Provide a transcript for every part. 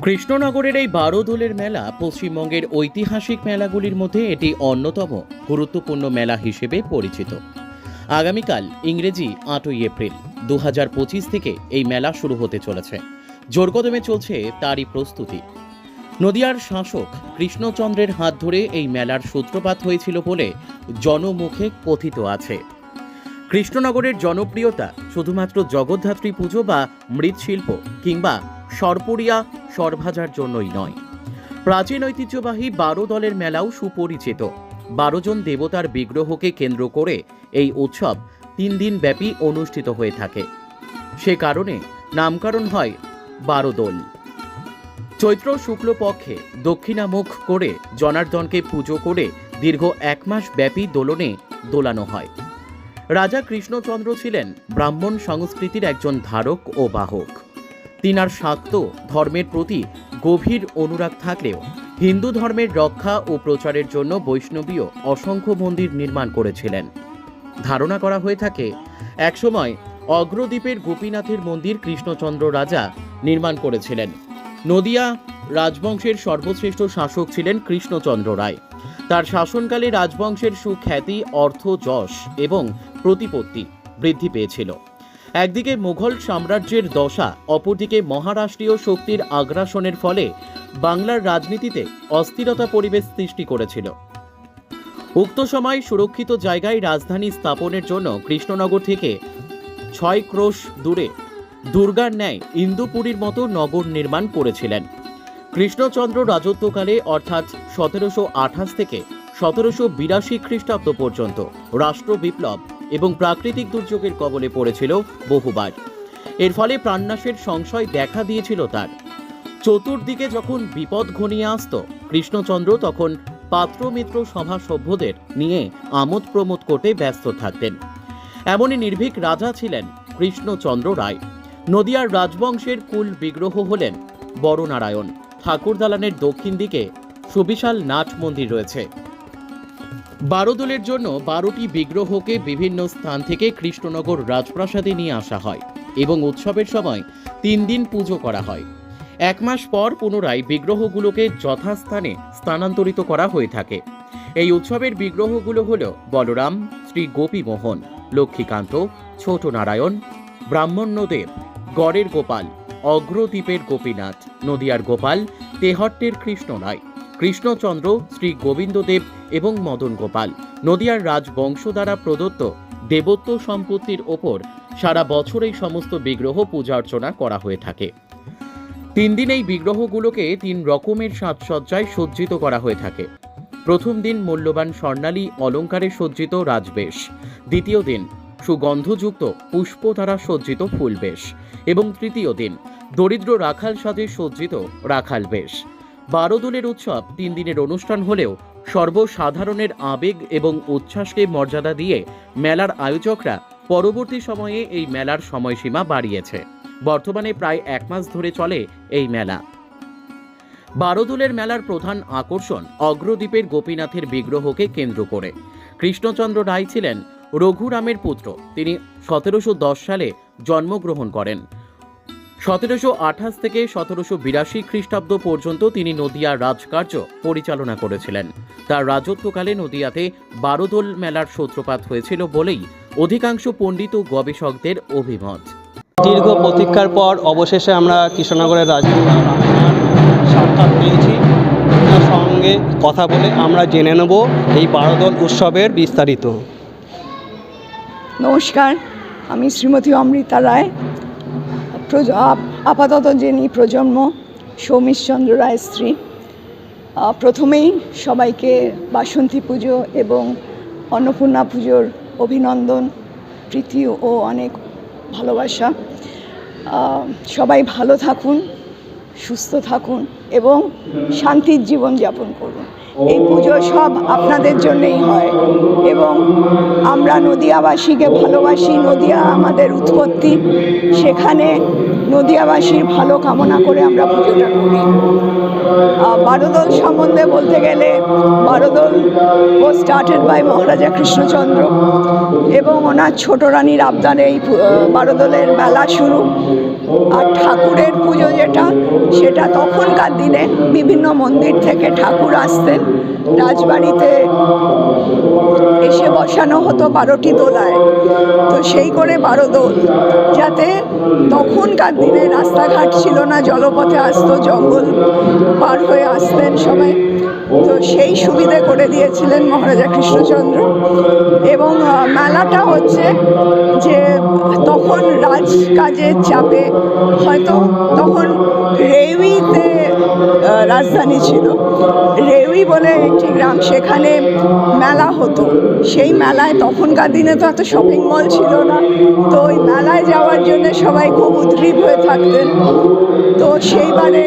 কৃষ্ণনগরের এই বারোদোলের মেলা পশ্চিমবঙ্গের ঐতিহাসিক মেলাগুলির মধ্যে এটি অন্যতম গুরুত্বপূর্ণ মেলা হিসেবে পরিচিত। আগামীকাল ইংরেজি ৮ই এপ্রিল ২০২৫ থেকে এই মেলা শুরু হতে চলেছে। জোরকদমে চলছে তারই প্রস্তুতি। নদিয়ার শাসক কৃষ্ণচন্দ্রের হাত ধরে এই মেলার সূত্রপাত হয়েছিল বলে জনমুখে কথিত আছে। কৃষ্ণনগরের জনপ্রিয়তা শুধুমাত্র জগদ্ধাত্রী পুজো বা মৃৎশিল্প কিংবা সরপুরিয়া সরভাজার জন্যই নয়। প্রাচীন ঐতিহ্যবাহী ১২ দলের মেলাও সুপরিচিত। ১২ জন দেবতার বিগ্রহকে কেন্দ্র করে এই উৎসব ৩ দিন ব্যাপী অনুষ্ঠিত হয়ে থাকে। সে কারণে নামকরণ হয় ১২ দোল। চৈত্র শুক্লপক্ষে দক্ষিণামুখ করে জনার্দনকে পুজো করে দীর্ঘ ১ মাস ব্যাপী দোলনে দোলানো হয়। রাজা কৃষ্ণচন্দ্র ছিলেন ব্রাহ্মণ সংস্কৃতির একজন ধারক ও বাহক। তিনার শাক্ত ধর্মের প্রতি গভীর অনুরাগ থাকলেও হিন্দু ধর্মের রক্ষা ও প্রচারের জন্য বৈষ্ণবীয় অসংখ্য মন্দির নির্মাণ করেছিলেন। ধারণা করা হয়ে থাকে একসময় অগ্রদ্বীপের গোপীনাথের মন্দির কৃষ্ণচন্দ্র রাজা নির্মাণ করেছিলেন। নদিয়া রাজবংশের সর্বশ্রেষ্ঠ শাসক ছিলেন কৃষ্ণচন্দ্র রায়। তার শাসনকালে রাজবংশের সুখ্যাতি, অর্থ, যশ এবং প্রতিপত্তি বৃদ্ধি পেয়েছিল। একদিকে মুঘল সাম্রাজ্যের দশা, অপরদিকে মহারাষ্ট্রীয় শক্তির আগ্রাসনের ফলে বাংলার রাজনীতিতে অস্থিরতা পরিবেশ সৃষ্টি করেছিল। উক্ত সময় সুরক্ষিত জায়গায় রাজধানী স্থাপনের জন্য কৃষ্ণনগর থেকে ৬ ক্রোশ দূরে দুর্গার ন্যায় ইন্দুপুরীর মতো নগর নির্মাণ করেছিলেন। কৃষ্ণচন্দ্র রাজত্বকালে অর্থাৎ ১৭২৮ থেকে ১৭৮২ খ্রিস্টাব্দ পর্যন্ত রাষ্ট্র বিপ্লব এবং প্রাকৃতিক দুর্যোগের কবলে পড়েছিল বহুবার। এর ফলে প্রাণনাশের সংশয় দেখা দিয়েছিল তার। চতুর্দিকে যখন বিপদ ঘনিয়ে আসত, কৃষ্ণচন্দ্র তখন পাত্রমিত্র সভা সভ্যদের নিয়ে আমোদ প্রমোদ করতে ব্যস্ত থাকতেন। এমনই নির্ভীক রাজা ছিলেন কৃষ্ণচন্দ্র রায়। নদিয়ার রাজবংশের কুল বিগ্রহ হলেন বড়নারায়ণ। ঠাকুর দালানের দক্ষিণ দিকে সুবিশাল নাট মন্দির রয়েছে। ১২ দোলের জন্য ১২টি বিগ্রহকে বিভিন্ন স্থান থেকে কৃষ্ণনগর রাজপ্রাসাদে নিয়ে আসা হয় এবং উৎসবের সময় ৩ দিন পুজো করা হয়। ১ মাস পর পুনরায় বিগ্রহগুলোকে যথাস্থানে স্থানান্তরিত করা হয়ে থাকে। এই উৎসবের বিগ্রহগুলো হল বলরাম, শ্রী গোপীমোহন, লক্ষ্মীকান্ত, ছোট নারায়ণ, ব্রাহ্মণ্যদেব, গড়ের গোপাল, অগ্রদ্বীপের গোপীনাথ, নদিয়ার গোপাল, তেহট্টের কৃষ্ণ রায়, কৃষ্ণচন্দ্র, শ্রী গোবিন্দদেব এবং মদন গোপাল। নদিয়ার রাজবংশ দ্বারা প্রদত্ত দেবত্ব সম্পত্তির ওপর সারা বছর এই সমস্ত বিগ্রহ পূজা অর্চনা করা হয়ে থাকে। ৩ দিন এই বিগ্রহগুলোকে ৩ রকমের সাজসজ্জায় সজ্জিত করা হয়ে থাকে। প্রথম দিন মূল্যবান স্বর্ণালী অলঙ্কারে সজ্জিত রাজবেশ, দ্বিতীয় দিন সুগন্ধযুক্ত পুষ্প দ্বারা সজ্জিত ফুলবেশ এবং তৃতীয় দিন দরিদ্র রাখাল সাজে সজ্জিত রাখাল বেশ। ১২ দোলের উৎসব ৩ দিনের অনুষ্ঠান হলেও সর্বসাধারণের আবেগ এবং উচ্ছ্বাসকে মর্যাদা দিয়ে মেলার আয়োজকরা পরবর্তী সময়ে এই মেলার সময়সীমা বাড়িয়েছে। বর্তমানে প্রায় ১ মাস ধরে চলে এই মেলা। ১২ দোলের মেলার প্রধান আকর্ষণ অগ্রদ্বীপের গোপীনাথের বিগ্রহকে কেন্দ্র করে। কৃষ্ণচন্দ্র রায় ছিলেন রঘুরামের পুত্র। তিনি ১৭১০ সালে জন্মগ্রহণ করেন। ১৭২৮ থেকে ১৭৮২ খ্রিস্টাব্দ পর্যন্ত তিনি নদিয়ার রাজকার্য পরিচালনা করেছিলেন। তার রাজত্বকালে নদিয়াতে ১২ দোল মেলার সূত্রপাত হয়েছিল বলেই অধিকাংশ পণ্ডিত ও গবেষকদের অভিমত। দীর্ঘ প্রতীক্ষার পর অবশেষে আমরা কৃষ্ণনগরের রাজকন্যা সাক্ষাৎ পেয়েছি। তার সঙ্গে কথা বলে আমরা জেনে নেব এই ১২ দোল উৎসবের বিস্তারিত। নমস্কার, আমি শ্রীমতী অমৃতা রায়। আপাতত যিনি প্রজন্ম সৌমিশচন্দ্র রায়ের স্ত্রী। প্রথমেই সবাইকে বাসন্তী পুজো এবং অন্নপূর্ণা পুজোর অভিনন্দন, প্রীতি ও অনেক ভালোবাসা। সবাই ভালো থাকুন, সুস্থ থাকুন এবং শান্তির জীবনযাপন করুন। এই পুজো সব আপনাদের জন্যই হয় এবং আমরা নদিয়াবাসীকে ভালোবাসি। নদিয়া আমাদের উৎপত্তি, সেখানে নদিয়াবাসীর ভালো কামনা করে আমরা পুজোটা করি। বারোদল সম্বন্ধে বলতে গেলে বারোদল ও স্টার্টেড বাই মহারাজা কৃষ্ণচন্দ্র এবং ওনার ছোট রানীর আবদারে এই বারোদলের মেলা শুরু। আর ঠাকুরের পুজো যেটা, সেটা তখনকার দিনে বিভিন্ন মন্দির থেকে ঠাকুর আসতেন, রাজবাড়িতে এসে বসানো হতো 12টি দোলায়। তো সেই করে 12 দোল, যাতে তখনকার দিনে রাস্তাঘাট ছিল না, জলপথে আসতো, জঙ্গল পার হয়ে আসতেন সবাই। তো সেই সুবিধে করে দিয়েছিলেন মহারাজা কৃষ্ণচন্দ্র। এবং মেলাটা হচ্ছে যে তখন রাজকাজের চাপে হয়তো তখন রেউইতে রাজধানী ছিল, রেউই বলে একটি গ্রাম, সেখানে মেলা হতো। সেই মেলায় তখনকার দিনে তো এত শপিং মল ছিল না, তো ওই মেলায় যাওয়ার জন্য সবাই খুব উদ্গ্রীব হয়ে থাকতেন। তো সেইবারে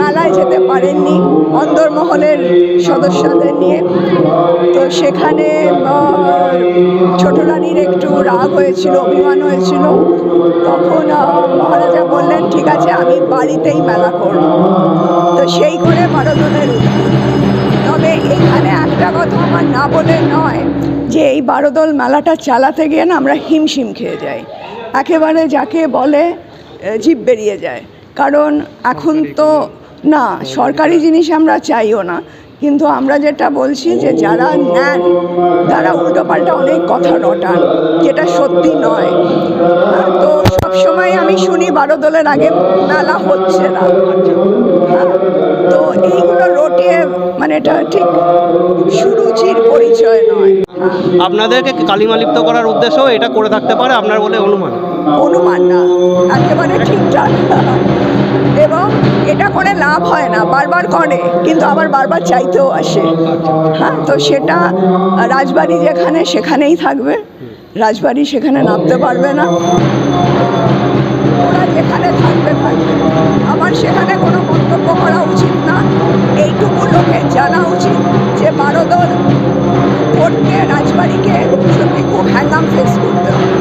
মেলায় যেতে পারেননি অন্দরমহলের সদস্যদের নিয়ে। তো সেখানে ছোট রানীর একটু রাগ হয়েছিল, অভিমান হয়েছিল। তখন মহারাজা বললেন, ঠিক আছে, আমি বাড়িতেই মেলা করব। তো সেই করে বারোদলের উদ্যোগ। তবে এখানে একটা কথা আমার না বলে নয়, যে এই বারোদল মেলাটা চালাতে গিয়ে না আমরা হিমশিম খেয়ে যাই, একেবারে যাকে বলে জিভ বেরিয়ে যায়। কারণ এখন তো না, সরকারি জিনিস আমরা চাইও না, কিন্তু আমরা যেটা বলছি যে যারা নেন তারা উল্টোপাল্টা অনেক কথা রটান, যেটা সত্যি নয়। তো সবসময় আমি শুনি বারোদলের আগে মেলা হচ্ছে না। তো এইগুলো রটিয়ে, মানে এটা ঠিক সুরুচির পরিচয় নয়। আপনাদেরকে কালিমালিপ্ত করার উদ্দেশ্য এটা করে থাকতে পারে আপনার বলে অনুমান? অনুমান না, একেবারে ঠিকঠাক। এবং এটা করে লাভ হয় না, বারবার করে কিন্তু আবার বারবার চাইতেও আসে। হ্যাঁ, তো সেটা রাজবাড়ি যেখানে সেখানেই থাকবে, রাজবাড়ি সেখানে নামতে পারবে না, ওরা যেখানে থাকবে থাকবে। আমার সেখানে কোনো মন্তব্য করা উচিত না। এইটুকু লোকের জানা উচিত যে বারোদল করতে রাজবাড়িকে সত্যি খুব হ্যান্ডাম ফেস করতে হবে।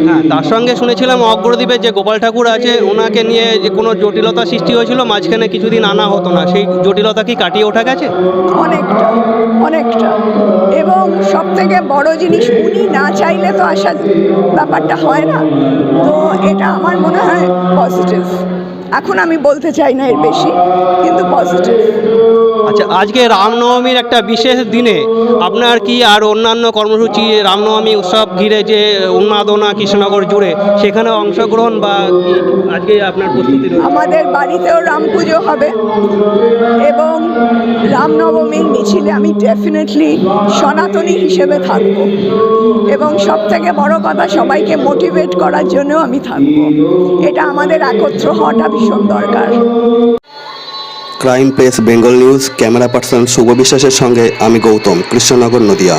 হ্যাঁ, তার সঙ্গে শুনেছিলাম অগ্রদ্বীপে যে গোপাল ঠাকুর আছে ওনাকে নিয়ে যে কোনো জটিলতা সৃষ্টি হয়েছিল, মাঝখানে কিছুদিন আনা হতো না, সেই জটিলতা কি কাটিয়ে ওঠা গেছে? অনেকটা অনেকটা। এবং সব থেকে বড় জিনিস, উনি না চাইলে তো আসার ব্যাপারটা হয় না। তো এটা আমার মনে হয় পজিটিভ। এখন আমি বলতে চাই না এর বেশি, কিন্তু পজিটিভ। আচ্ছা, আজকে রামনবমীর একটা বিশেষ দিনে আপনার কি আর অন্যান্য কর্মসূচি, রামনবমী উৎসব ঘিরে যে উন্মাদনা কৃষ্ণনগর জুড়ে, সেখানে অংশগ্রহণ বা আজকে আপনার প্রস্তুতি? আমাদের বাড়িতেও রাম পুজো হবে এবং রামনবমীর মিছিলে আমি ডেফিনেটলি সনাতনী হিসেবে থাকব। এবং সব থেকে বড় কথা, সবাইকে মোটিভেট করার জন্যও আমি থাকব। এটা আমাদের একত্র হওয়াটা ভীষণ দরকার। Crime press Bengal news, camera person Shubho বিশ্বাসের সঙ্গে আমি গৌতম, কৃষ্ণনগর, নদিয়া।